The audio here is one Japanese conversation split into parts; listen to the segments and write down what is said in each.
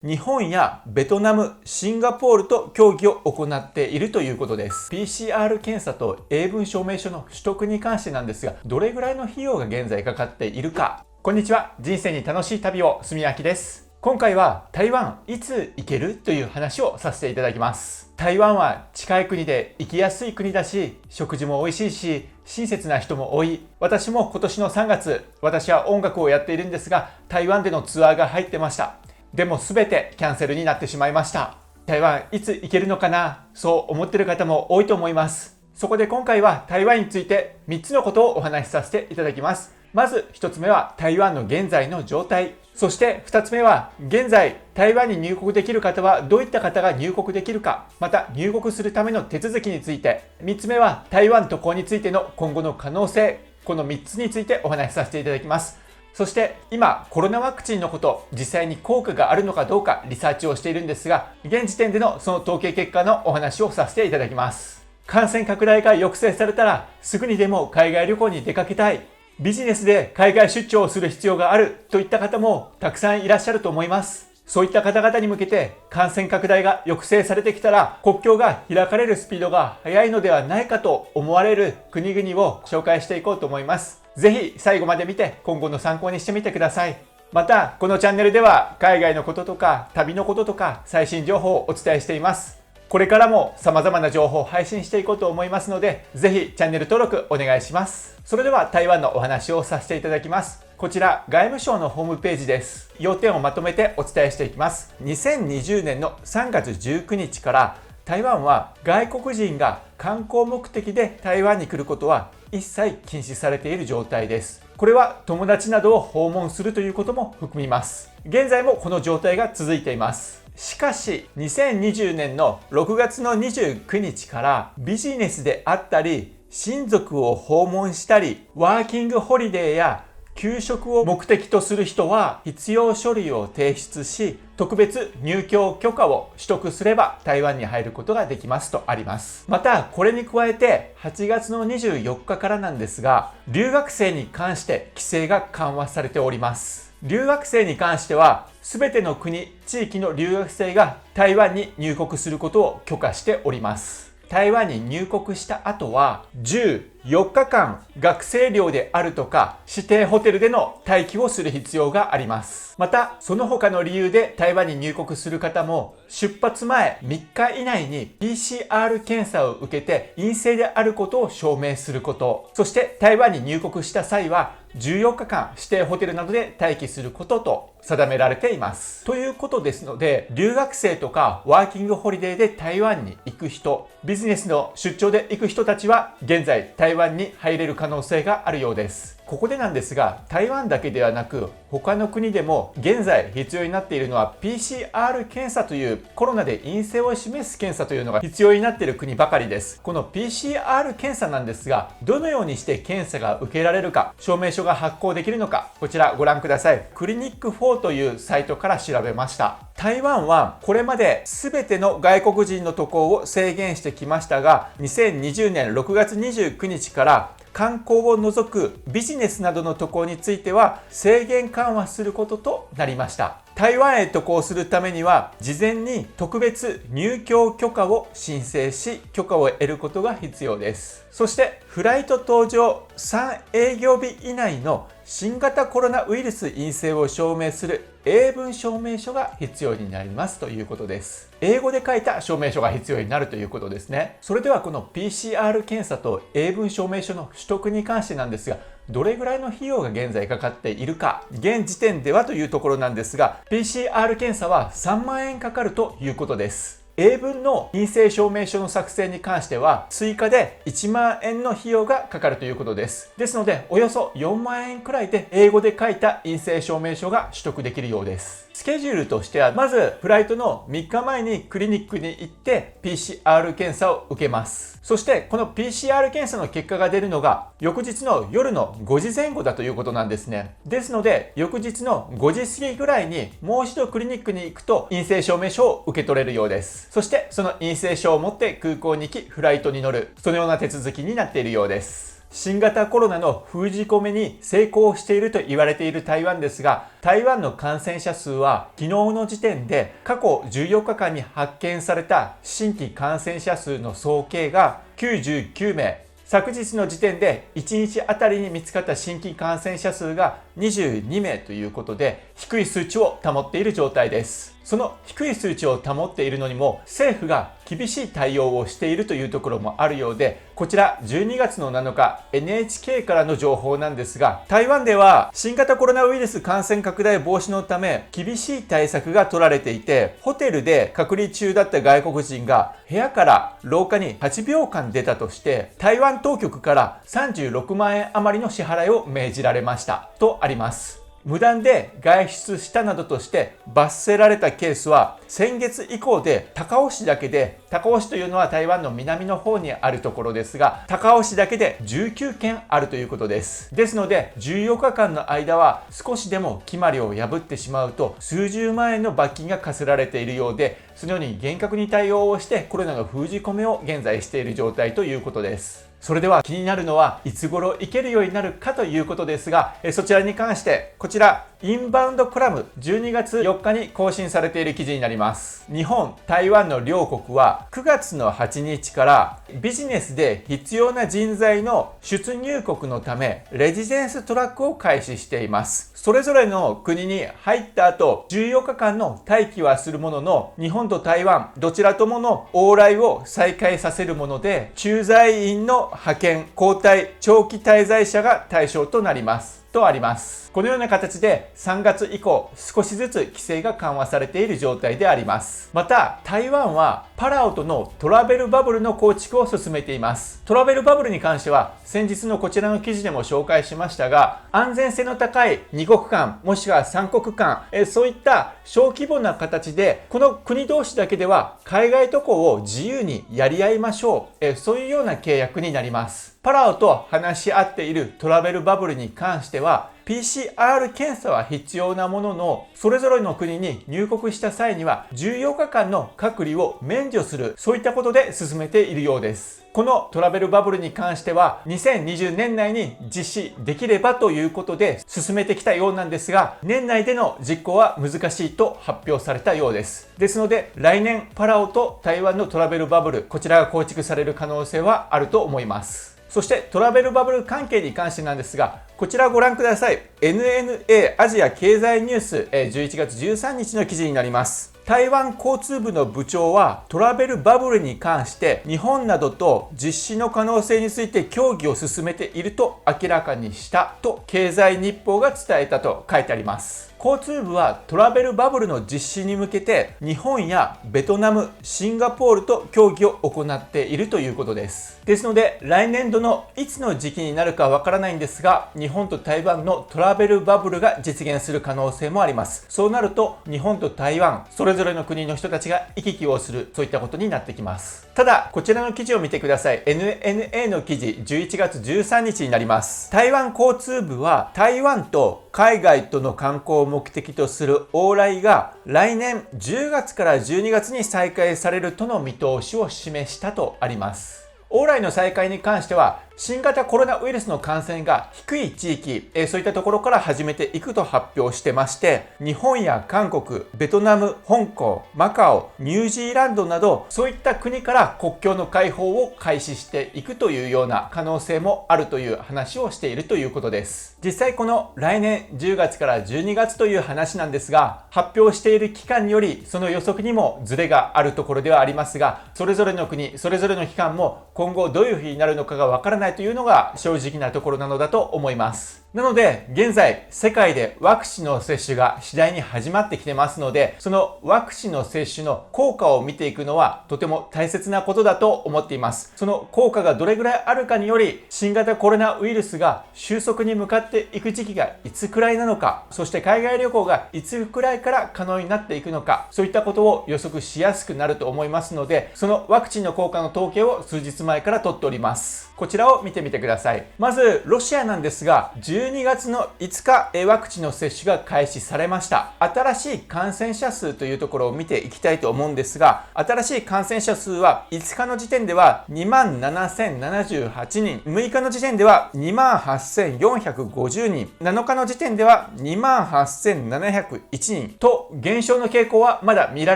日本やベトナム、シンガポールと協議を行っているということです。PCR 検査と英文証明書の取得に関してなんですが、どれぐらいの費用が現在かかっているか。こんにちは。人生に楽しい旅を、すみやきです。今回は台湾いつ行けるという話をさせていただきます。台湾は近い国で行きやすい国だし、食事も美味しいし、親切な人も多い。私も今年の3月、私は音楽をやっているんですが、台湾でのツアーが入ってました。でも全てキャンセルになってしまいました。台湾いつ行けるのかな、そう思っている方も多いと思います。そこで今回は台湾について3つのことをお話しさせていただきます。まず1つ目は台湾の現在の状態。そして2つ目は現在台湾に入国できる方はどういった方が入国できるか、また入国するための手続きについて、3つ目は台湾渡航についての今後の可能性。この3つについてお話しさせていただきます。そして今コロナワクチンのこと、実際に効果があるのかどうかリサーチをしているんですが、現時点でのその統計結果のお話をさせていただきます。感染拡大が抑制されたらすぐにでも海外旅行に出かけたい、ビジネスで海外出張をする必要があるといった方もたくさんいらっしゃると思います。そういった方々に向けて感染拡大が抑制されてきたら国境が開かれるスピードが速いのではないかと思われる国々を紹介していこうと思います。ぜひ最後まで見て今後の参考にしてみてください。またこのチャンネルでは海外のこととか旅のこととか最新情報をお伝えしています。これからも様々な情報を配信していこうと思いますので、ぜひチャンネル登録お願いします。それでは台湾のお話をさせていただきます。こちら外務省のホームページです。要点をまとめてお伝えしていきます。2020年の3月19日から台湾は外国人が観光目的で台湾に来ることは一切禁止されている状態です。これは友達などを訪問するということも含みます。現在もこの状態が続いています。しかし2020年の6月の29日からビジネスであったり親族を訪問したりワーキングホリデーや休職を目的とする人は必要書類を提出し、特別入居許可を取得すれば台湾に入ることができますとあります。またこれに加えて8月の24日からなんですが、留学生に関して規制が緩和されております。留学生に関しては全ての国・地域の留学生が台湾に入国することを許可しております。台湾に入国した後は14日間学生寮であるとか指定ホテルでの待機をする必要があります。またその他の理由で台湾に入国する方も出発前3日以内に PCR 検査を受けて陰性であることを証明すること、そして台湾に入国した際は14日間指定ホテルなどで待機することと定められています。ということですので、留学生とかワーキングホリデーで台湾に行く人、ビジネスの出張で行く人たちは現在台湾に入れる可能性があるようです。ここでなんですが、台湾だけではなく他の国でも現在必要になっているのは PCR 検査というコロナで陰性を示す検査というのが必要になっている国ばかりです。この PCR 検査なんですが、どのようにして検査が受けられるか、証明書が発行できるのか、こちらご覧ください。クリニック4というサイトから調べました。台湾はこれまで全ての外国人の渡航を制限してきましたが、2020年6月29日から観光を除くビジネスなどの渡航については制限緩和することとなりました。台湾へ渡航するためには事前に特別入居許可を申請し許可を得ることが必要です。そしてフライト搭乗3営業日以内の新型コロナウイルス陰性を証明する英文証明書が必要になりますということです。英語で書いた証明書が必要になるということですね。それではこの PCR 検査と英文証明書の取得に関してなんですが、どれぐらいの費用が現在かかっているか、現時点ではというところなんですが、PCR 検査は3万円かかるということです。英文の陰性証明書の作成に関しては追加で1万円の費用がかかるということです。ですのでおよそ4万円くらいで英語で書いた陰性証明書が取得できるようです。スケジュールとしてはまずフライトの3日前にクリニックに行って PCR 検査を受けます。そしてこの PCR 検査の結果が出るのが翌日の夜の5時前後だということなんですね。ですので翌日の5時過ぎぐらいにもう一度クリニックに行くと陰性証明書を受け取れるようです。そしてその陰性証を持って空港に行きフライトに乗る、そのような手続きになっているようです。新型コロナの封じ込めに成功していると言われている台湾ですが、台湾の感染者数は昨日の時点で過去14日間に発見された新規感染者数の総計が99名、昨日の時点で1日あたりに見つかった新規感染者数が22名ということで、低い数値を保っている状態です。その低い数値を保っているのにも政府が厳しい対応をしているというところもあるようで、こちら12月の7日 NHK からの情報なんですが、台湾では新型コロナウイルス感染拡大防止のため厳しい対策が取られていて、ホテルで隔離中だった外国人が部屋から廊下に8秒間出たとして台湾当局から36万円余りの支払いを命じられましたとあります。無断で外出したなどとして罰せられたケースは先月以降で高雄市だけで、高雄市というのは台湾の南の方にあるところですが、高雄市だけで19件あるということです。ですので14日間の間は少しでも決まりを破ってしまうと数十万円の罰金が課せられているようで、そのように厳格に対応をしてコロナの封じ込めを現在している状態ということです。それでは気になるのはいつ頃行けるようになるかということですが、そちらに関してこちらインバウンドコラム12月4日に更新されている記事になります。日本、台湾の両国は9月の8日からビジネスで必要な人材の出入国のためレジデンストラックを開始しています。それぞれの国に入った後14日間の待機はするものの、日本と台湾どちらともの往来を再開させるもので、駐在員の派遣、交代、長期滞在者が対象となりますとあります。このような形で3月以降少しずつ規制が緩和されている状態であります。また台湾はパラオとのトラベルバブルの構築を進めています。トラベルバブルに関しては先日のこちらの記事でも紹介しましたが、安全性の高い2国間もしくは3国間、そういった小規模な形でこの国同士だけでは海外渡航を自由にやり合いましょう、そういうような契約になります。パラオと話し合っているトラベルバブルに関しては PCR 検査は必要なものの、それぞれの国に入国した際には14日間の隔離を免除する、そういったことで進めているようです。このトラベルバブルに関しては2020年内に実施できればということで進めてきたようなんですが、年内での実行は難しいと発表されたようです。ですので来年パラオと台湾のトラベルバブル、こちらが構築される可能性はあると思います。そしてトラベルバブル関係に関してなんですが、こちらご覧ください。 NNA アジア経済ニュース11月13日の記事になります。台湾交通部の部長はトラベルバブルに関して日本などと実施の可能性について協議を進めていると明らかにしたと経済日報が伝えたと書いてあります。交通部はトラベルバブルの実施に向けて日本やベトナム、シンガポールと協議を行っているということです。ですので来年度のいつの時期になるかわからないんですが、日本と台湾のトラベルバブルが実現する可能性もあります。そうなると日本と台湾それぞれの国の人たちが行き来をする、そういったことになってきます。ただこちらの記事を見てください。 NNA の記事11月13日になります。台湾交通部は台湾と海外との観光を目的とする往来が来年10月から12月に再開されるとの見通しを示したとあります。往来の再開に関しては新型コロナウイルスの感染が低い地域、そういったところから始めていくと発表してまして、日本や韓国、ベトナム、香港、マカオ、ニュージーランドなどそういった国から国境の開放を開始していくというような可能性もあるという話をしているということです。実際この来年10月から12月という話なんですが、発表している期間によりその予測にもズレがあるところではありますが、それぞれの国、それぞれの期間も今後どういうふうになるのかがわからないというのが正直なところなのだと思います。なので現在世界でワクチンの接種が次第に始まってきてますので、そのワクチンの接種の効果を見ていくのはとても大切なことだと思っています。その効果がどれぐらいあるかにより新型コロナウイルスが収束に向かっていく時期がいつくらいなのか、そして海外旅行がいつくらいから可能になっていくのか、そういったことを予測しやすくなると思いますので、そのワクチンの効果の統計を数日前から取っております。こちらを見てみてください。まずロシアなんですが、10 12月の5日、ワクチンの接種が開始されました。新しい感染者数というところを見ていきたいと思うんですが、新しい感染者数は5日の時点では27,078人、6日の時点では28,450人、7日の時点では28,701人と減少の傾向はまだ見ら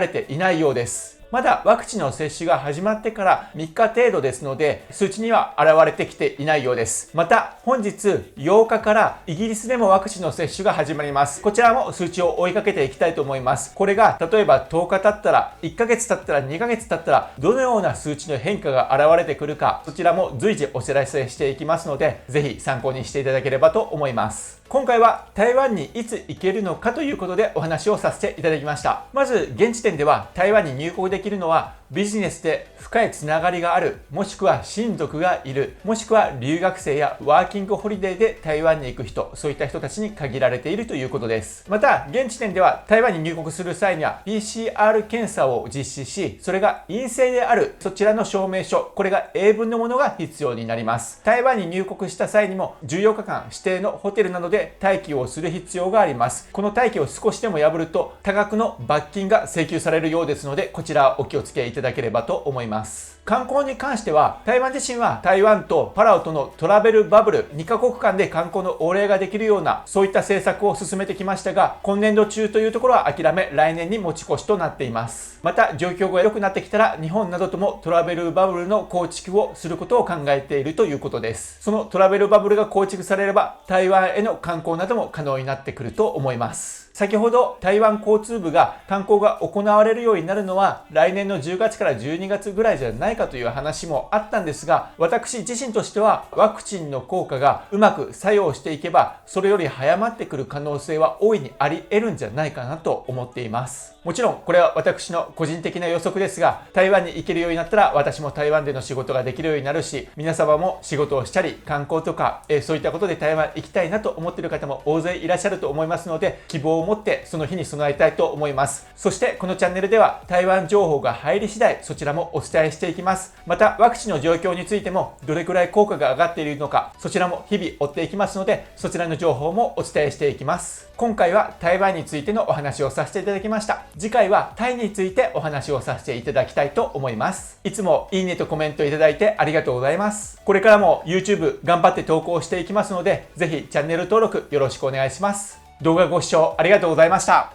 れていないようです。まだワクチンの接種が始まってから3日程度ですので、数値には現れてきていないようです。また、本日8日からイギリスでもワクチンの接種が始まります。こちらも数値を追いかけていきたいと思います。これが例えば10日経ったら、1ヶ月経ったら、2ヶ月経ったら、どのような数値の変化が現れてくるか、そちらも随時お知らせしていきますので、ぜひ参考にしていただければと思います。今回は台湾にいつ行けるのかということでお話をさせていただきました。まず現時点では台湾に入国できるのはビジネスで深いつながりがある、もしくは親族がいる、もしくは留学生やワーキングホリデーで台湾に行く人、そういった人たちに限られているということです。また現時点では台湾に入国する際には PCR 検査を実施し、それが陰性であるそちらの証明書、これが英文のものが必要になります。台湾に入国した際にも14日間指定のホテルなどで待機をする必要があります。この待機を少しでも破ると多額の罰金が請求されるようですので、こちらお気をつけいただければと思います。観光に関しては台湾自身は台湾とパラオとのトラベルバブル2カ国間で観光の往来ができるようなそういった政策を進めてきましたが、今年度中というところは諦め来年に持ち越しとなっています。また状況が良くなってきたら日本などともトラベルバブルの構築をすることを考えているということです。そのトラベルバブルが構築されれば台湾への観光なども可能になってくると思います。先ほど台湾交通部が観光が行われるようになるのは来年の10月から12月ぐらいじゃないかという話もあったんですが、私自身としてはワクチンの効果がうまく作用していけばそれより早まってくる可能性は大いにあり得るんじゃないかなと思っています。もちろんこれは私の個人的な予測ですが、台湾に行けるようになったら私も台湾での仕事ができるようになるし、皆様も仕事をしたり観光とか、そういったことで台湾行きたいなと思っている方も大勢いらっしゃると思いますので、希望を持ってその日に備えたいと思います。そしてこのチャンネルでは台湾情報が入り次第そちらもお伝えしていきます。またワクチンの状況についてもどれくらい効果が上がっているのか、そちらも日々追っていきますので、そちらの情報もお伝えしていきます。今回は台湾についてのお話をさせていただきました。次回はタイについてお話をさせていただきたいと思います。いつもいいねとコメントいただいてありがとうございます。これからも YouTube 頑張って投稿していきますので、ぜひチャンネル登録よろしくお願いします。動画ご視聴ありがとうございました。